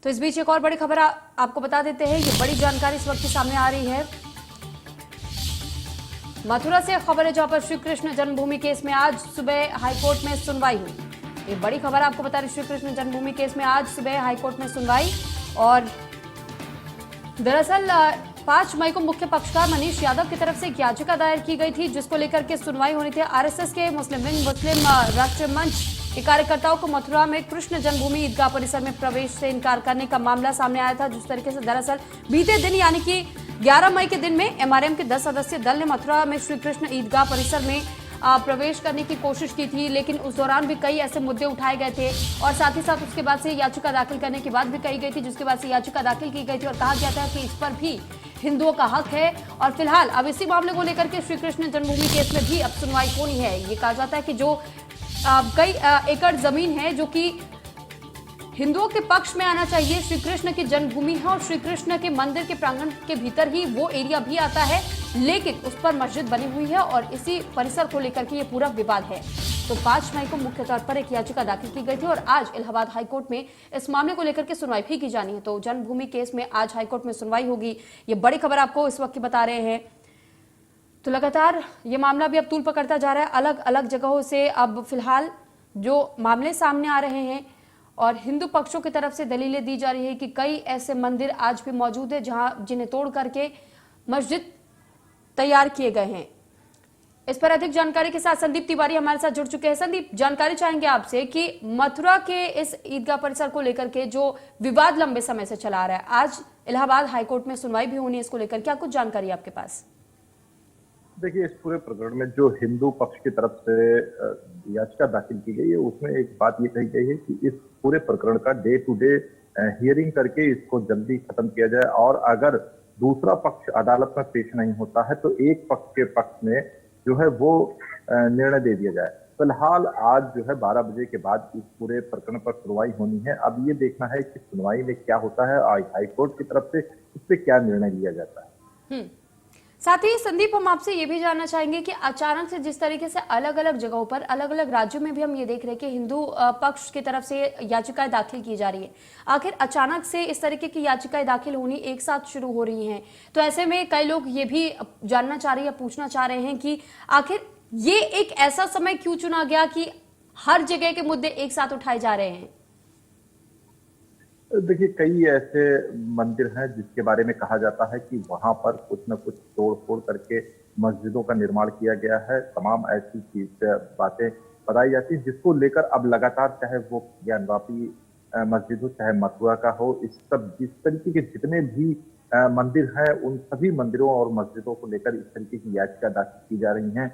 तो इस बीच एक और बड़ी खबर आपको बता देते हैं। ये बड़ी जानकारी इस वक्त सामने आ रही है। मथुरा से खबर है जहां पर श्री कृष्ण जन्मभूमि केस में आज सुबह हाईकोर्ट में सुनवाई हुई। ये बड़ी खबर आपको बता रही, श्री कृष्ण जन्मभूमि केस में आज सुबह हाईकोर्ट में सुनवाई। और दरअसल 5 मई को मुख्य पक्षकार मनीष यादव की तरफ से एक याचिका दायर की गई थी, जिसको लेकर के सुनवाई होनी थी। आरएसएस के मुस्लिम विंग मुस्लिम राष्ट्रीय मंच के कार्यकर्ताओं को मथुरा में कृष्ण जन्मभूमि ईदगाह परिसर में प्रवेश से इनकार करने का मामला सामने आया था। जिस तरीके से दरअसल बीते दिन यानी कि 11 मई के दिन में एमआरएम के 10 सदस्यीय दल ने मथुरा में श्री कृष्ण ईदगाह परिसर में प्रवेश करने की कोशिश की थी, लेकिन उस दौरान भी कई ऐसे मुद्दे उठाए गए थे और साथ ही साथ उसके बाद से याचिका दाखिल करने की बात भी कही गई थी, जिसके बाद से याचिका दाखिल की गई थी और कहा गया था कि इस पर भी हिंदुओं का हक है। और फिलहाल अब इसी मामले को लेकर के श्री कृष्ण जन्मभूमि केस में भी अब सुनवाई होनी है। ये कहा जाता है कि जो कई एकड़ जमीन है जो कि हिंदुओं के पक्ष में आना चाहिए, श्री कृष्ण की जन्मभूमि है और श्री कृष्ण के मंदिर के प्रांगण के भीतर ही वो एरिया भी आता है, लेकिन उस पर मस्जिद बनी हुई है और इसी परिसर को लेकर के ये पूरा विवाद है। तो 5 मई को मुख्य तौर पर एक याचिका दाखिल की गई थी और आज इलाहाबाद हाईकोर्ट में इस मामले को लेकर के सुनवाई भी की जानी है। तो जन्मभूमि केस में आज हाईकोर्ट में सुनवाई होगी। ये बड़ी खबर आपको इस वक्त की बता रहे हैं। तो लगातार ये मामला भी अब तूल पकड़ता जा रहा है। अलग अलग जगहों से अब फिलहाल जो मामले सामने आ रहे हैं और हिंदू पक्षों की तरफ से दलीलें दी जा रही है कि कई ऐसे मंदिर आज भी मौजूद है जहां जिन्हें तोड़ करके मस्जिद तैयार किए गए हैं। इस पर अधिक जानकारी के साथ संदीप तिवारी हमारे साथ जुड़ चुके हैं। संदीप, जानकारी चाहेंगे आपसे कि मथुरा के इस ईदगाह परिसर को लेकर के जो विवाद लंबे समय से चला आ रहा है, आज इलाहाबाद हाईकोर्ट में सुनवाई भी होनी है इसको लेकर, क्या कुछ जानकारी आपके पास? देखिए, इस पूरे प्रकरण में जो हिंदू पक्ष की तरफ से याचिका दाखिल की गई है उसमें एक बात ये कही गई है कि इस पूरे प्रकरण का डे टू डे हियरिंग करके इसको जल्दी खत्म किया जाए और अगर दूसरा पक्ष अदालत में पेश नहीं होता है तो एक पक्ष के पक्ष में जो है वो निर्णय दे दिया जाए। फिलहाल आज जो है 12 बजे के बाद इस पूरे प्रकरण पर सुनवाई होनी है। अब ये देखना है कि सुनवाई में क्या होता है, हाईकोर्ट की तरफ से इस पे क्या निर्णय लिया जाता है। साथ ही संदीप, हम आपसे ये भी जानना चाहेंगे कि अचानक से जिस तरीके से अलग अलग जगहों पर अलग अलग राज्यों में भी हम ये देख रहे हैं कि हिंदू पक्ष की तरफ से याचिकाएं दाखिल की जा रही है, आखिर अचानक से इस तरीके की याचिकाएं दाखिल होनी एक साथ शुरू हो रही हैं, तो ऐसे में कई लोग ये भी जानना चाह रहे हैं, पूछना चाह रहे हैं कि आखिर ये एक ऐसा समय क्यों चुना गया कि हर जगह के मुद्दे एक साथ उठाए जा रहे हैं? देखिए, कई ऐसे मंदिर हैं जिसके बारे में कहा जाता है कि वहां पर कुछ न कुछ तोड़ फोड़ करके मस्जिदों का निर्माण किया गया है। तमाम ऐसी चीज बातें बताई जाती है जिसको लेकर अब लगातार, चाहे वो ज्ञानवापी मस्जिद हो चाहे मथुरा का हो, इस सब जिस तरीके के जितने भी मंदिर हैं उन सभी मंदिरों और मस्जिदों को लेकर इस तरीके की याचिका दाखिल की जा रही हैं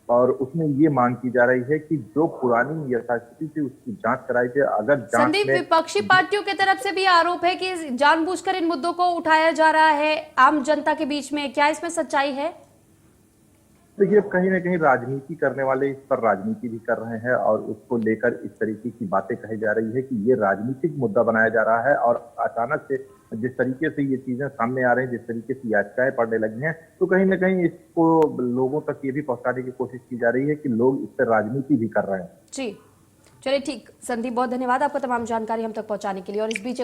और उसमें ये मांग की जा रही है कि जो पुरानी यथास्थिति थी उसकी जांच कराई जाए। अगर जांच संदीप, में विपक्षी पार्टियों की तरफ से भी आरोप है कि जानबूझकर इन मुद्दों को उठाया जा रहा है आम जनता के बीच में, क्या इसमें सच्चाई है? देखिए, अब कहीं ना कहीं राजनीति करने वाले इस पर राजनीति भी कर रहे हैं और उसको लेकर इस तरीके की बातें कही जा रही है कि ये राजनीतिक मुद्दा बनाया जा रहा है और अचानक से जिस तरीके से ये चीजें सामने आ रही हैं, जिस तरीके से याचिकाएं पड़ने लगी हैं, तो कहीं ना कहीं इसको लोगों तक ये भी पहुंचाने की कोशिश की जा रही है कि लोग इस पर राजनीति भी कर रहे हैं। जी, चलिए ठीक संदीप, बहुत धन्यवाद आपका तमाम जानकारी हम तक पहुंचाने के लिए। और इस बीच